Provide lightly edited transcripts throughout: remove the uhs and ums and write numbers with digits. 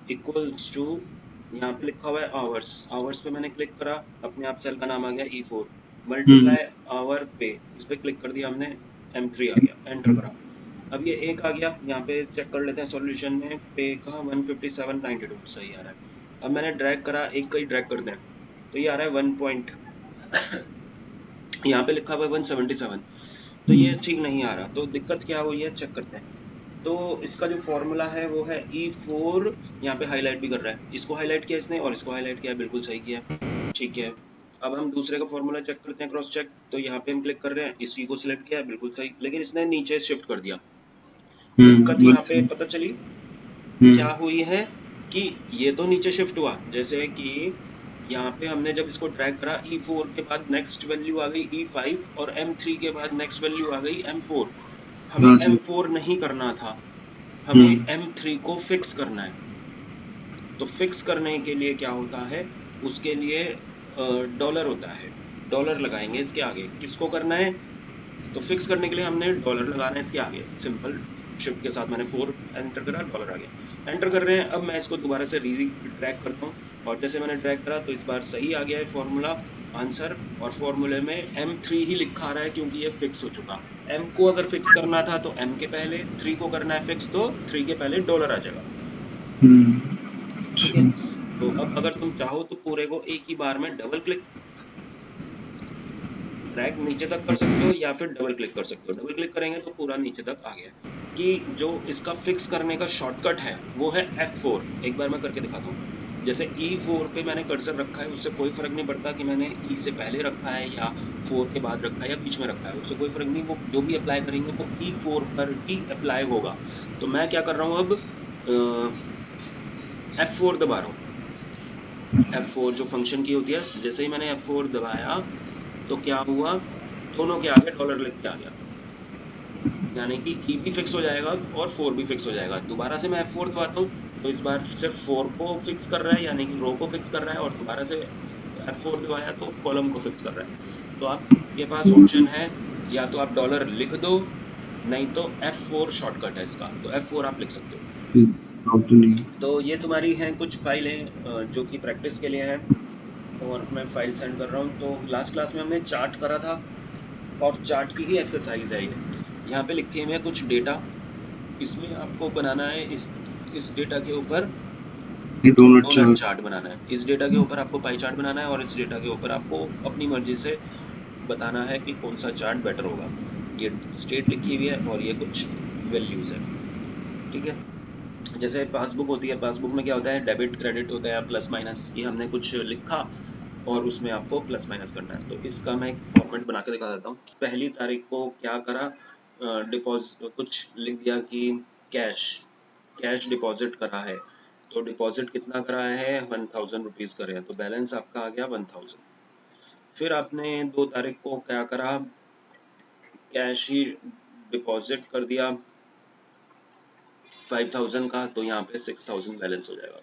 Equals to, यहाँ पे लिखा हुआ है आवर्स, आवर्स पे मैंने क्लिक करा, अपने आप सेल का नाम आ गया E4, मल्टीप्लाई आवर पे, इस पे क्लिक कर दिया हमने, M3 आ गया, एंटर करा। अब ये एक आ गया, यहाँ पे चेक कर लेते हैं सॉल्यूशन में, पे का 157.92 सही आ रहा है। अब मैंने ड्रैग करा, एक का ही ड्रैग कर दें, तो ये आ रहा है 1 पॉइंट, यहाँ पे लिखा हुआ है 177, तो ये ठीक नहीं आ रहा, तो दिक्कत क्या हुई है चेक करते हैं। तो इसका जो फॉर्मूला है वो है E4, यहाँ पे हाईलाइट भी कर रहा है, इसको हाईलाइट किया इसने और इसको हाईलाइट किया, बिल्कुल सही किया, ठीक है। अब हम दूसरे का फॉर्मूला चेक करते हैं, क्रॉस चेक, तो यहाँ पे हम क्लिक कर रहे हैं, इसी को सिलेक्ट किया, बिल्कुल सही, लेकिन इसने नीचे शिफ्ट कर दिया। दिक्कत यहाँ पे अच्छा। पता चली क्या हुई है, कि ये तो नीचे शिफ्ट हुआ, जैसे कि यहाँ पे हमने जब इसको ड्रैग करा, E4 के बाद नेक्स्ट वैल्यू आ गई E5 और M3 के बाद नेक्स्ट वैल्यू आ गई M4। हमें हाँ जी। M4 नहीं करना था, हमें M3 को फिक्स करना है। तो फिक्स करने के लिए क्या होता है, उसके लिए डॉलर होता है, डॉलर लगाएंगे इसके आगे, किसको करना है, तो फिक्स करने के लिए हमने डॉलर लगाना है इसके आगे, सिंपल शिफ्ट के साथ मैंने 4 एंटर करा, डॉलर आ गया, एंटर कर रहे हैं। अब मैं इसको दोबारा से री ड्रैग करता हूँ, और जैसे मैंने ड्रैग करा तो इस बार सही आ गया है फॉर्मूला आंसर, और फॉर्मूले में M3 ही लिखा रहा है क्योंकि ये फिक्स हो चुका। M को अगर फिक्स करना था तो M के पहले, 3 को करना है फिक्स तो 3 के पहले डॉलर आ जाएगा, ठीक है। अच्छा। तो अब अगर तुम चाहो तो पूरे को एक ही बार में डबल क्लिक, ड्रैग नीचे तक कर सकते हो या फिर डबल क्लिक कर सकते हो, डबल क्लिक करेंगे तो पूरा नीचे तक आ गया। कि जो इसका फिक्स करने का शॉर्टकट है वो है F4, एक बार मैं करके दिखाता हूँ। जैसे E4 पे मैंने कर्सर रखा है, उससे कोई फर्क नहीं पड़ता कि मैंने E से पहले रखा है या 4 के बाद रखा है या बीच में रखा है, उससे कोई फर्क नहीं, वो जो भी अप्लाई करेंगे वो E4 पर ही अप्लाई होगा। तो मैं क्या कर रहा हूँ अब, F4 दबा रहा हूँ, F4 जो फंक्शन की होती है, जैसे ही मैंने F4 दबाया तो क्या हुआ, दोनों के आगे डॉलर लिख के आ गया, यानी कि E भी फिक्स हो जाएगा और 4 भी फिक्स हो जाएगा। दोबारा से मैं F4 दबाता हूँ तो इस बार सिर्फ 4 को फिक्स कर रहा है, यानी कि रो को फिक्स कर रहा है, और दोबारा से F4 दबाया तो कॉलम को फिक्स कर रहा है। तो आपके पास ऑप्शन है, या तो आप डॉलर लिख दो, नहीं तो F4 शॉर्टकट है इसका, तो F4 आप लिख सकते हो। तो ये तुम्हारी हैं कुछ फाइलें जो कि प्रैक्टिस के लिए हैं, और मैं फाइल सेंड कर रहा हूँ। तो लास्ट क्लास में हमने चार्ट करा था, और चार्ट की ही एक्सरसाइज है ये। यहाँ पे लिखे हुए हैं कुछ डेटा, इसमें आपको बनाना है, इस डेटा के ऊपर डोनट चार्ट बनाना है, इस डेटा के ऊपर आपको पाई चार्ट बनाना है, और इस डेटा के ऊपर आपको अपनी मर्जी से बताना है कि कौन सा चार्ट बेटर होगा। ये स्टेट लिखी हुई है और ये कुछ वैल्यूज है, ठीक है। जैसे पासबुक होती है, पासबुक में क्या होता है, डेबिट क्रेडिट होता है, प्लस माइनस की हमने कुछ लिखा और उसमें आपको प्लस माइनस करना है। तो इसका मैं एक फॉर्मेट बना के दिखा देता हूँ। पहली तारीख को क्या करा, डिपॉजिट कुछ लिख दिया कि कैश कैश डिपॉजिट करा है, तो डिपॉजिट कितना करा है, 1000 रुपीज करे हैं, तो बैलेंस आपका आ गया 1000। फिर आपने 2 तारीख को क्या करा, कैश ही डिपॉजिट कर दिया 5000 का, तो यहाँ पे 6000 बैलेंस हो जाएगा।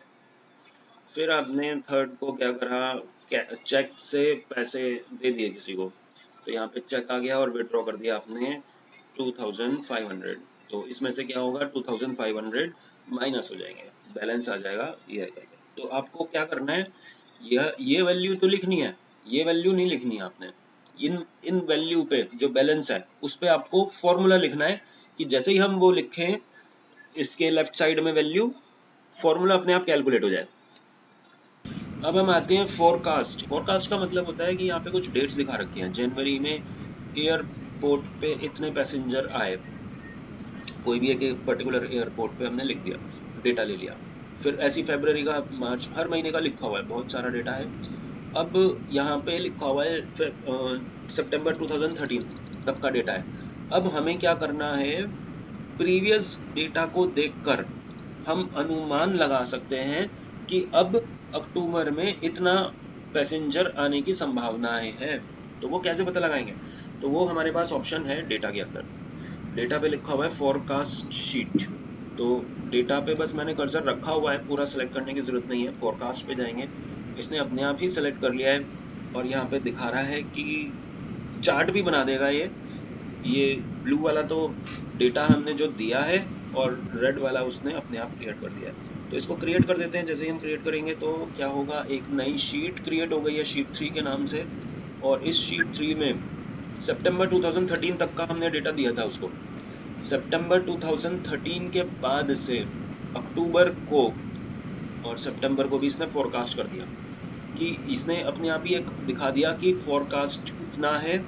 फिर आपने थर्ड को क्या करा, चेक से पैसे दे दिए किसी को, तो यहाँ पे चेक आ गया और विड्रॉ कर दिया आपने 2500, तो इसमें से क्या होगा, 2500 माइनस हो जाएंगे, बैलेंस आ जाएगा ये करके। तो आपको क्या करना है, ये वैल्यू तो लिखनी है, ये वैल्यू नहीं लिखनी है आपने, इन इन वैल्यू पे जो बैलेंस है उस पे आपको फॉर्मूला लिखना है, कि जैसे ही हम वो लिखें इसके लेफ्ट साइड में वैल्यू, फॉर्मूला अपने आप कैलकुलेट हो जाए। अब हम आते हैं फोरकास्ट। फोरकास्ट का मतलब होता है कि यहाँ पे कुछ डेट्स दिखा रखी हैं, जनवरी में एयरपोर्ट पे इतने पैसेंजर आए, कोई भी एक पर्टिकुलर एयरपोर्ट पे हमने लिख दिया, डेटा ले लिया। फिर ऐसी फरवरी का, मार्च, हर महीने का लिखा हुआ है, बहुत सारा डेटा है। अब यहाँ पे लिखा हुआ है सितंबर 2013 तक का डेटा है। अब हमें क्या करना है, प्रीवियस डेटा को देखकर हम अनुमान लगा सकते हैं कि अब अक्टूबर में इतना पैसेंजर आने की संभावनाएं हैं। तो वो कैसे पता लगाएंगे, तो वो हमारे पास ऑप्शन है डेटा के अंदर, डेटा पे लिखा हुआ है फोरकास्ट शीट। तो डेटा पे बस मैंने कर्सर रखा हुआ है, पूरा सेलेक्ट करने की जरूरत नहीं है, फोरकास्ट पे जाएंगे, इसने अपने आप ही सेलेक्ट कर लिया है, और यहाँ पे दिखा रहा है कि चार्ट भी बना देगा ये ब्लू वाला तो डेटा हमने जो दिया है, और रेड वाला उसने अपने आप क्रिएट कर दिया है। तो इसको क्रिएट कर देते हैं। जैसे ही हम क्रिएट करेंगे तो क्या होगा, एक नई शीट क्रिएट हो गई है शीट 3 के नाम से, और इस शीट 3 में सितंबर 2013 तक का हमने डेटा दिया था उसको। सितंबर 2013 के बाद से अक्टूबर को और सितंबर को भी इसने फोरकास्ट कर दिया कि इसने अपने आप ही एक दिखा दिया कि फोरकास्ट इतना है,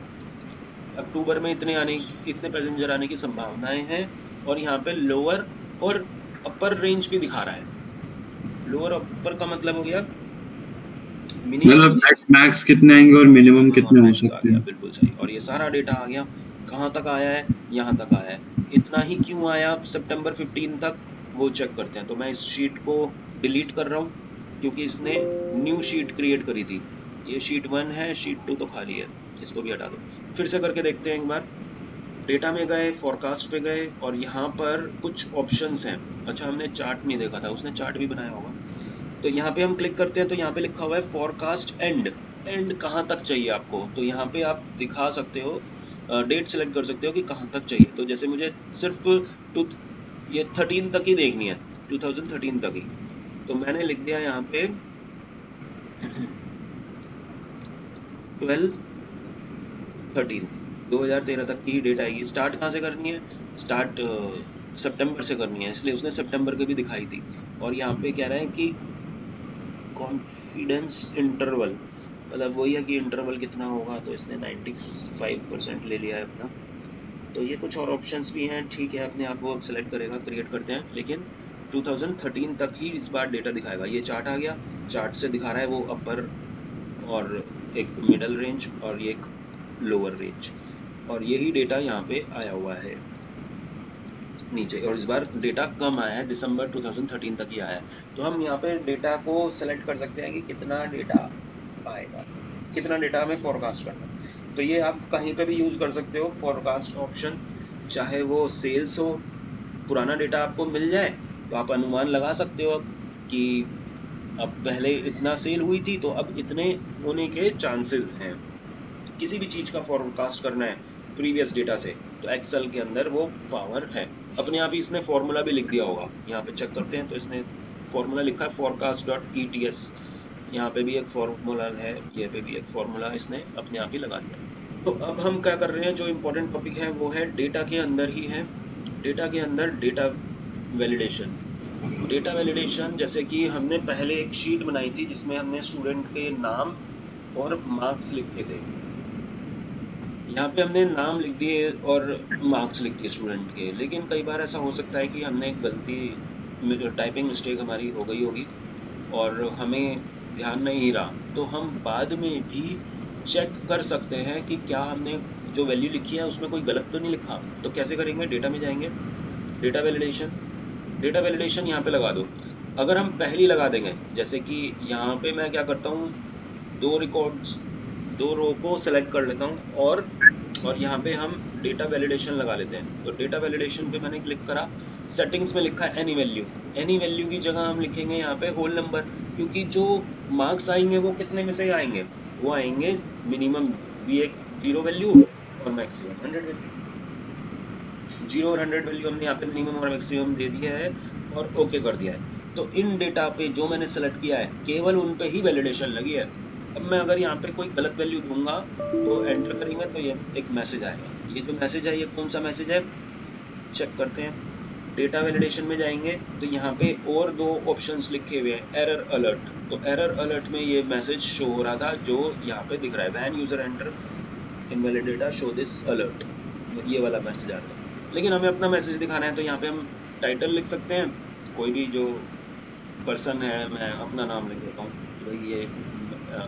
अक्टूबर में इतने पैसेंजर आने की संभावनाएं हैं, और यहाँ पे लोअर और अपर रेंज भी दिखा रहा है। लोअर अपर का मतलब हो गया मिनिमम मैक्स कितने आएंगे और मिनिमम और कितने हो मैक्स आ सकते गया, हैं। बिल्कुल सही। और ये सारा डेटा आ गया, कहाँ तक आया है, यहाँ तक आया है। इतना ही क्यों आया सितंबर 15 तक, वो चेक करते हैं। तो मैं इस शीट को डिलीट कर रहा हूँ क्योंकि इसने न्यू शीट क्रिएट करी थी। ये शीट 1 है, शीट 2 तो खाली है, इसको भी हटा दो। फिर से करके देखते हैं एक बार। डेटा में गए, फोरकास्ट पे गए, और यहाँ पर कुछ ऑप्शंस हैं। अच्छा, हमने चार्ट नहीं देखा था, उसने चार्ट भी बनाया होगा। तो यहाँ पे हम क्लिक करते हैं तो यहाँ पे लिखा हुआ है फोरकास्ट एंड। एंड कहाँ तक चाहिए आपको, तो यहाँ पे आप दिखा सकते हो, डेट सेलेक्ट कर सकते हो कि कहाँ तक चाहिए। तो जैसे मुझे सिर्फ टू ये 13 तक ही देखनी है, 2013 तक ही। तो मैंने लिख दिया यहाँ पे 12/13, 2013 तक की ही डेट आएगी। स्टार्ट कहाँ से करनी है, स्टार्ट सितंबर से करनी है, इसलिए उसने सितंबर की भी दिखाई थी। और यहाँ पे कह रहे हैं कि कॉन्फिडेंस इंटरवल, मतलब वही है कि इंटरवल कितना होगा, तो इसने 95% ले लिया है अपना। तो ये कुछ और ऑप्शंस भी हैं, ठीक है, अपने आप वो अब सेलेक्ट करेगा। क्रिएट करते हैं, लेकिन 2013 तक ही इस बार डेटा दिखाएगा। ये चार्ट आ गया, चार्ट से दिखा रहा है वो अपर और एक मिडल रेंज और ये एक लोअर रेंज, और यही डेटा यहाँ पे आया हुआ है नीचे। और इस बार डेटा कम आया है, दिसंबर 2013 तक ही आया है। तो हम यहाँ पे डेटा को सेलेक्ट कर सकते हैं कि कितना डेटा आएगा, कितना डेटा हमें फोरकास्ट करना है। तो ये आप कहीं पे भी यूज कर सकते हो फोरकास्ट ऑप्शन, चाहे वो सेल्स हो, पुराना डेटा आपको मिल जाए तो आप अनुमान लगा सकते हो अब कि अब पहले इतना सेल हुई थी तो अब इतने होने के चांसेस हैं। किसी भी चीज का फोरकास्ट करना है प्रीवियस डेटा से, तो एक्सेल के अंदर वो पावर है। अपने आप ही इसने फॉर्मूला भी लिख दिया होगा, यहाँ पे चेक करते हैं तो इसने फॉर्मूला लिखा है forecast.ets, यहाँ पे भी एक फॉर्मूला है, ये पे भी एक फॉर्मूला इसने अपने आप ही लगा दिया। तो अब हम क्या कर रहे हैं, जो इम्पोर्टेंट टॉपिक है वो है डेटा के अंदर ही है। डेटा के अंदर डेटा वैलिडेशन। डेटा वैलिडेशन, जैसे कि हमने पहले एक शीट बनाई थी जिसमें हमने स्टूडेंट के नाम और मार्क्स लिखे थे। यहाँ पे हमने नाम लिख दिए और मार्क्स लिख दिए स्टूडेंट के, लेकिन कई बार ऐसा हो सकता है कि हमने गलती, टाइपिंग मिस्टेक हमारी हो गई होगी और हमें ध्यान नहीं रहा, तो हम बाद में भी चेक कर सकते हैं कि क्या हमने जो वैल्यू लिखी है उसमें कोई गलत तो नहीं लिखा। तो कैसे करेंगे, डेटा में जाएंगे, डेटा वैलिडेशन, डेटा वैलिडेशन यहाँ पे लगा दो। अगर हम पहली लगा देंगे, जैसे कि यहाँ पे मैं क्या करता हूँ, दो रिकॉर्ड्स, दो रो को सेलेक्ट कर लेता हूँ, और यहाँ पे हम डेटा वैलिडेशन लगा लेते हैं। तो डेटा वैलिडेशन पे मैंने क्लिक करा, सेटिंग्स में लिखा है एनी वैल्यू। एनी वैल्यू की जगह हम लिखेंगे यहाँ पे होल नंबर, क्योंकि जो मार्क्स आएंगे वो कितने में से आएंगे, वो आएंगे मिनिमम 0 वैल्यू और मैक्सिमम 100 वैल्यू। 0 और 100 वैल्यू हमने यहाँ पे मिनिमम और मैक्सिमम दे दिया है और ओके कर दिया है। तो इन डेटा पे जो मैंने सेलेक्ट किया है केवल उन पे ही वैलिडेशन लगी है। अब मैं अगर यहाँ पे कोई गलत वैल्यू दूंगा तो एंटर करेंगे तो ये एक मैसेज आएगा। ये जो मैसेज है ये कौन सा मैसेज है, चेक करते हैं। डेटा वैलिडेशन में जाएंगे तो यहाँ पे और दो ऑप्शंस लिखे हुए हैं, एरर अलर्ट। तो एरर अलर्ट में ये मैसेज शो हो रहा था जो यहाँ पे दिख रहा है, when user enter invalid data show this alert, ये वाला मैसेज आता है। लेकिन हमें अपना मैसेज दिखाना है तो यहाँ पे हम टाइटल लिख सकते हैं, कोई भी जो पर्सन है, मैं अपना नाम लिख देता हूँ कि भाई ये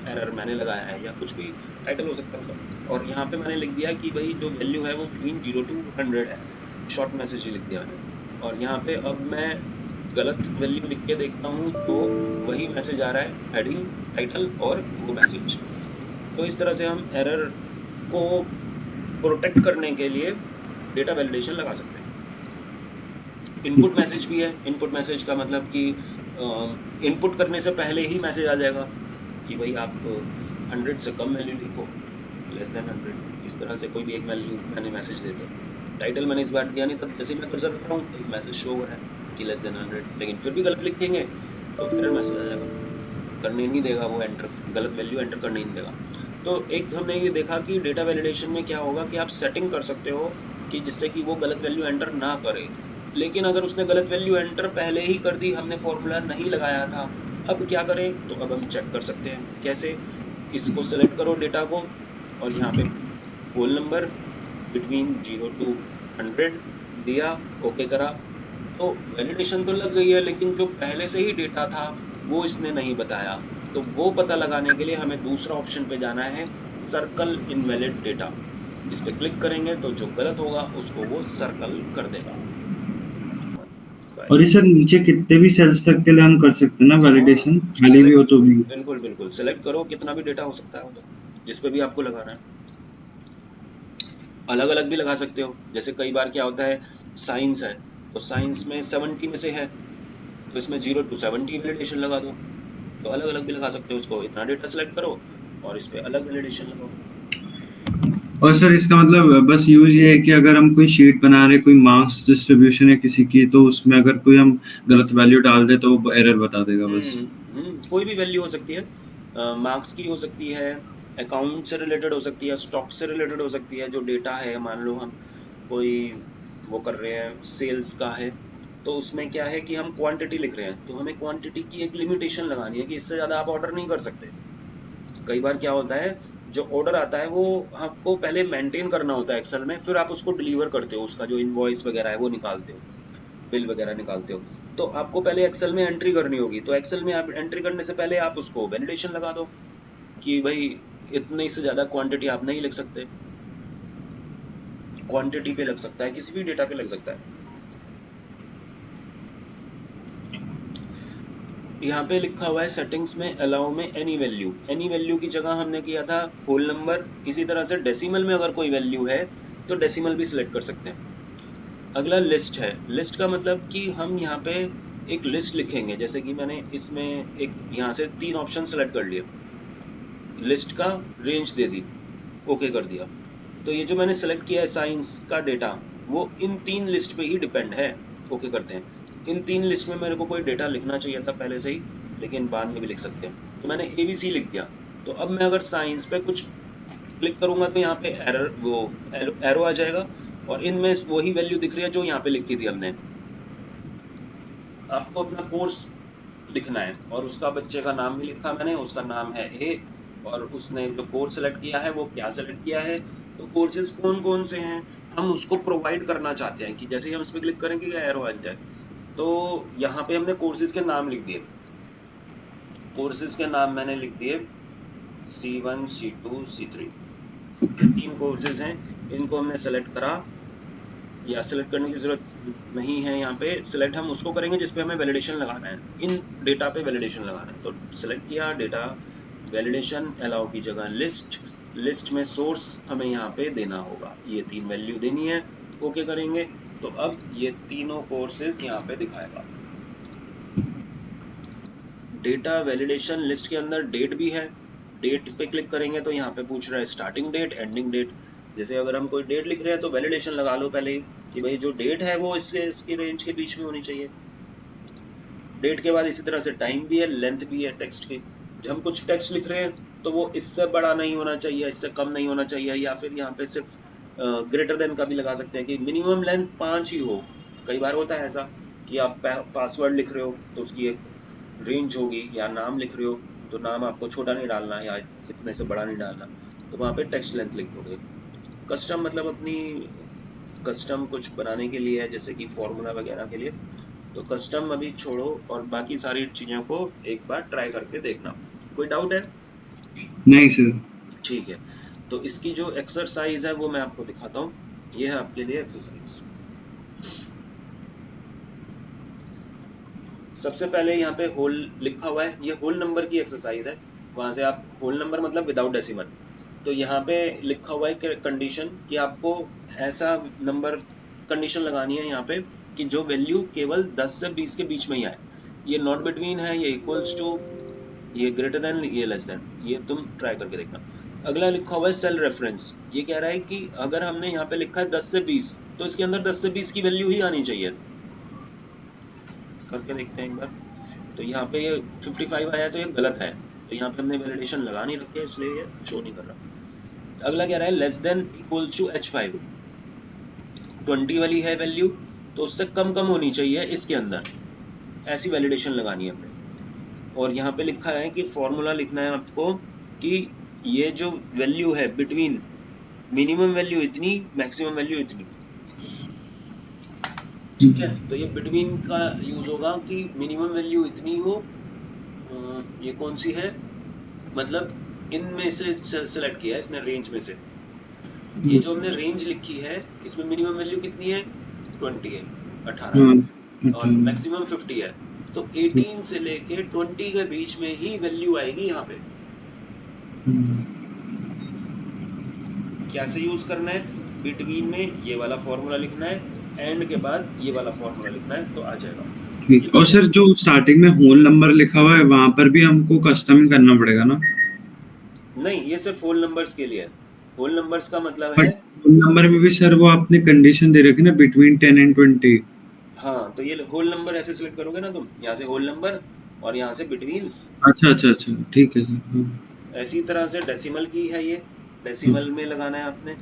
एरर मैंने लगाया है, या कुछ भी टाइटल हो सकता है उसका। और यहाँ पे मैंने लिख दिया कि भाई जो वैल्यू है वो बिटवीन 0 to 100 है, शॉर्ट मैसेज ही लिख दिया मैंने। और यहाँ पे अब मैं गलत वैल्यू लिख के देखता हूँ तो वही मैसेज आ रहा है, हेडिंग, टाइटल और वो मैसेज। तो इस तरह से हम एरर को प्रोटेक्ट करने के लिए डेटा वैलिडेशन लगा सकते हैं। इनपुट मैसेज भी है। इनपुट मैसेज का मतलब कि इनपुट करने से पहले ही मैसेज आ जाएगा कि भाई आप 100 से कम वैल्यू लिखो, लेस देन 100, इस तरह से कोई भी एक वैल्यू मैंने मैसेज दे दिया। टाइटल मैंने इस बार दिया नहीं, तब जैसे मैं कर्सर कर रहा हूँ एक मैसेज शो हो रहा है कि लेस देन 100, लेकिन फिर भी गलत लिखेंगे तो एरर मैसेज आ जाएगा, करने नहीं देगा वो, एंटर गलत वैल्यू एंटर करने नहीं देगा। तो एक हमने ये देखा कि डेटा वैलिडेशन में क्या होगा कि आप सेटिंग कर सकते हो कि जिससे कि वो गलत वैल्यू एंटर ना करे, लेकिन अगर उसने गलत वैल्यू एंटर पहले ही कर दी, हमने फॉर्मूला नहीं लगाया था, अब क्या करें? तो अब हम चेक कर सकते हैं कैसे। इसको सेलेक्ट करो डेटा को, और यहाँ पे होल नंबर बिटवीन 0 to 100 दिया, ओके करा, तो वैलिडेशन तो लग गई है, लेकिन जो पहले से ही डेटा था वो इसने नहीं बताया। तो वो पता लगाने के लिए हमें दूसरा ऑप्शन पे जाना है, सर्कल इनवैलिड डेटा। इस पे क्लिक करेंगे तो जो गलत होगा उसको वो सर्कल कर देगा। और ये सर नीचे कितने भी सेल्स तक के लिए हम कर सकते हैं ना हाँ, वैलिडेशन, खाली भी हो सिलेक्ट, तो भी? बिल्कुल बिल्कुल सिलेक्ट करो, कितना भी डेटा हो सकता है वो, तो जिस पे भी आपको लगाना है। अलग अलग भी लगा सकते हो, जैसे कई बार क्या होता है, साइंस है तो साइंस में 70 में से है, तो इसमें 0 to 70 वैलिडेशन लगा दो। तो अलग अलग भी लगा सकते हो, उसको इतना डेटा सेलेक्ट करो और इस पे अलग वैलिडेशन लगाओ। और सर इसका मतलब बस यूज ये है कि अगर हम कोई शीट बना रहे, कोई मार्क्स डिस्ट्रीब्यूशन है किसी की, तो उसमें अगर कोई हम गलत वैल्यू डाल दे तो वो एरर बता देगा बस? कोई भी वैल्यू हो सकती है, मार्क्स की हो सकती है, अकाउंट से रिलेटेड हो सकती है, स्टॉक से रिलेटेड हो सकती है। जो डेटा है, मान लो हम कोई वो कर रहे हैं, सेल्स का है, तो उसमें क्या है कि हम क्वांटिटी लिख रहे हैं, तो हमें क्वांटिटी की एक लिमिटेशन लगानी है कि इससे ज़्यादा आप ऑर्डर नहीं कर सकते। कई बार क्या होता है, जो ऑर्डर आता है वो आपको पहले मेंटेन करना होता है एक्सेल में, फिर आप उसको डिलीवर करते हो, उसका जो इनवॉइस वगैरह है वो निकालते हो, बिल वगैरह निकालते हो। तो आपको पहले एक्सेल में एंट्री करनी होगी, तो एक्सेल में आप एंट्री करने से पहले आप उसको वैलिडेशन लगा दो कि भाई इतने से ज़्यादा क्वांटिटी आप नहीं लिख सकते। क्वांटिटी पे लग सकता है, किसी भी डेटा पे लग सकता है। यहाँ पे लिखा हुआ है सेटिंग्स में अलाउ में एनी वैल्यू, एनी वैल्यू की जगह हमने किया था होल नंबर। इसी तरह से डेसिमल में अगर कोई वैल्यू है तो डेसिमल भी सिलेक्ट कर सकते हैं। अगला लिस्ट है। लिस्ट का मतलब कि हम यहाँ पे एक लिस्ट लिखेंगे, जैसे कि मैंने इसमें एक यहाँ से 3 ऑप्शन सेलेक्ट कर लिए, लिस्ट का रेंज दे दी, ओके कर दिया। तो ये जो मैंने सेलेक्ट किया है साइंस का डेटा, वो इन 3 लिस्ट पे ही डिपेंड है, ओके करते हैं। इन 3 लिस्ट में मेरे को कोई डेटा लिखना चाहिए था पहले से ही, लेकिन बाद में भी लिख सकते हैं, तो मैंने ABC लिख दिया। तो अब मैं अगर साइंस पे कुछ क्लिक करूंगा तो यहाँ पे एरर, वो एरो आ जाएगा, और इनमें वही वैल्यू दिख रही है जो यहाँ पे लिखी थी हमने। आपको अपना कोर्स लिखना है, और उसका बच्चे का नाम भी लिखा मैंने, उसका नाम है ए, और उसने जो कोर्स सेलेक्ट किया है वो क्या सेलेक्ट किया है, तो कोर्सेज कौन कौन से हैं हम उसको प्रोवाइड करना चाहते हैं कि जैसे ही हम इस पर क्लिक करेंगे क्या एरो आ जाए। तो यहाँ पे हमने कोर्सेज के नाम लिख दिए, कोर्सेज के नाम मैंने लिख दिए C1 C2 C3, 3 कोर्सेज हैं, इनको हमने सेलेक्ट करा, या सेलेक्ट करने की जरूरत नहीं है। यहाँ पे सिलेक्ट हम उसको करेंगे जिसपे हमें वैलिडेशन लगाना है, इन डेटा पे वैलिडेशन लगाना है। तो सिलेक्ट किया डेटा, वैलिडेशन, अलाउ की जगह लिस्ट, लिस्ट में सोर्स हमें यहाँ पे देना होगा, ये 3 वैल्यू देनी है, ओके करेंगे। तो अब ये तीनों कोर्सेज यहाँ पे दिखाएगा। डेटा वैलिडेशन लिस्ट के अंदर डेट भी है, डेट पे क्लिक करेंगे तो यहाँ पे पूछ रहा है स्टार्टिंग डेट, एंडिंग डेट। जैसे अगर हम कोई डेट लिख रहे हैं तो वैलिडेशन लगा लो पहले ही कि भाई जो डेट है वो इससे इसकी रेंज के बीच में होनी चाहिए। डेट के बाद इसी तरह से टाइम भी है, लेंथ भी है टेक्स्ट की। जब हम कुछ टेक्स्ट लिख रहे हैं तो वो इससे बड़ा नहीं होना चाहिए, इससे कम नहीं होना चाहिए, या फिर यहाँ पे सिर्फ ग्रेटर देन का भी लगा सकते हैं कि मिनिमम लेंथ 5 ही हो। कई बार होता है ऐसा कि आप पासवर्ड लिख रहे हो तो उसकी एक रेंज होगी, या नाम लिख रहे हो तो नाम आपको छोटा नहीं डालना या इतने से बड़ा नहीं डालना, तो वहाँ पे टेक्स्ट लेंथ लिख दोगे। कस्टम मतलब अपनी कस्टम कुछ बनाने के लिए है, जैसे कि फॉर्मूला वगैरह के लिए, तो कस्टम अभी छोड़ो और बाकी सारी चीज़ों को एक बार ट्राई करके देखना। कोई डाउट है? नहीं सर। ठीक है, तो इसकी जो एक्सरसाइज है वो मैं आपको दिखाता हूँ। ये है आपके लिए एक्सरसाइज। सबसे पहले यहाँ पे होल लिखा हुआ है, ये होल नंबर की एक्सरसाइज है। वहां से आप होल नंबर मतलब विदाउट डेसिमल, तो यहाँ पे लिखा हुआ है कंडीशन कि आपको ऐसा नंबर कंडीशन लगानी है यहाँ पे कि जो वैल्यू केवल 10 से 20 के बीच में ही आए। ये नॉट बिटवीन है, ये इक्वल्स टू, ये ग्रेटर देन, ये लेस देन, ये तुम ट्राई करके देखना। अगला लिखा हुआ है सेल रेफरेंस। ये कह रहा है कि अगर हमने यहाँ पे लिखा है 10 से 20 तो इसके अंदर 10 से 20 की वैल्यू ही आनी चाहिए। करके देखते हैं एक बार। तो यहाँ पे ये 55 आया तो ये गलत है, तो यहाँ पे हमने वैलिडेशन लगा नहीं रखी है इसलिए ये शो नहीं कर रहा। अगला कह रहा है less than equals to H5, 20 वाली है वैल्यू तो उससे कम कम होनी चाहिए इसके अंदर, ऐसी वैलिडेशन लगानी है हमने। और यहाँ पे लिखा है कि फॉर्मूला लिखना है आपको कि ये जो वैल्यू है बिटवीन मिनिमम वैल्यू इतनी मैक्सिमम वैल्यू इतनी, ठीक है। तो ये बिटवीन का यूज होगा कि मिनिमम वैल्यू इतनी हो, ये कौन सी है, मतलब इनमें से सेलेक्ट किया है इसने रेंज में से। ये जो हमने रेंज लिखी है इसमें मिनिमम वैल्यू कितनी है, 20 है, 18 और मैक्सिमम 50 है, तो 18 से लेके 20 के बीच में ही वैल्यू आएगी यहाँ पे। कैसे यूज करना है, बिटवीन में ये वाला फॉर्मूला लिखना है, एंड के बाद ये वाला फॉर्मूला लिखना है तो आ जाएगा। ठीक। और सर जो स्टार्टिंग में होल नंबर लिखा हुआ है वहां पर भी हमको कस्टम करना पड़ेगा ना? नहीं, ये सिर्फ होल नंबर्स के लिए है। होल नंबर्स का मतलब बट है होल नंबर में भी सर वो आपने कंडीशन दे रखी ना बिटवीन 10 एंड 20। हाँ, तो ये होल नंबर ऐसे सिलेक्ट करोगे ना तुम, यहाँ से होल नंबर और यहाँ से बिटवीन। अच्छा अच्छा अच्छा, ठीक है सर। हाँ। ऐसी तरह से डेसिमल की है, ये डेसिमल में लगाना है आपने,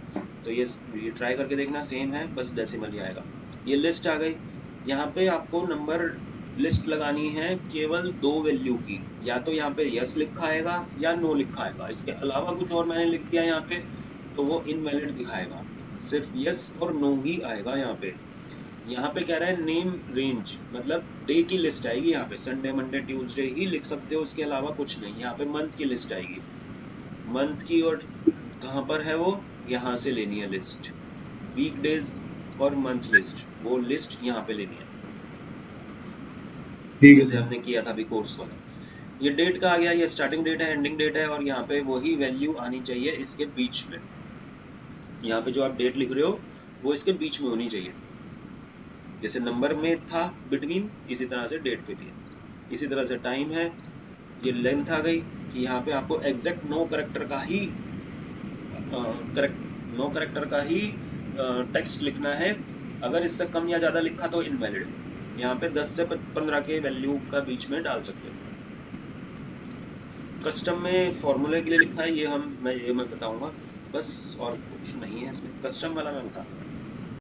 तो ये ट्राई करके देखना, सेम है बस डेसिमल ही आएगा। ये लिस्ट आ गई, यहाँ पे आपको नंबर लिस्ट लगानी है केवल 2 वैल्यू की, या तो यहाँ पे यस लिखा आएगा या नो लिखा आएगा, इसके अलावा कुछ और मैंने लिख दिया यहाँ पे तो वो इनवैलिड दिखाएगा, सिर्फ यस और नो ही आएगा यहाँ पे। यहाँ पे कह रहा है नेम रेंज, मतलब डे की लिस्ट आएगी यहाँ पे, संडे मंडे ट्यूसडे ही लिख सकते हो, उसके अलावा कुछ नहीं। यहाँ पे मंथ की लिस्ट आएगी, मंथ की, और कहाँ पर है वो, यहाँ से लेनी है लिस्ट, वीकडेज और मंथ लिस्ट, वो लिस्ट यहाँ पे लेनी है, जैसे हमने किया था अभी कोर्स वाला। ये डेट का आ गया, ये स्टार्टिंग डेट है, एंडिंग डेट है, और यहाँ पे वही वैल्यू आनी चाहिए इसके बीच में। यहाँ पे जो आप डेट लिख रहे हो वो इसके बीच में होनी चाहिए, जैसे नंबर में था बिटवीन, इसी तरह से डेट पे भी है। इसी तरह से टाइम है, ये लेंथ आ गई कि यहाँ पे आपको एग्जैक्ट नो करेक्टर का ही टेक्स्ट लिखना है। अगर इससे कम या ज़्यादा लिखा तो इनवैलिड। यहाँ पे 10 से 15 के वैल्यू का बीच में डाल सकते हो। कस्टम में फॉर्मूले के लिए लिखा है, ये मैं बताऊंगा बस, और कुछ नहीं है इसमें, कस्टम वाला मैं बता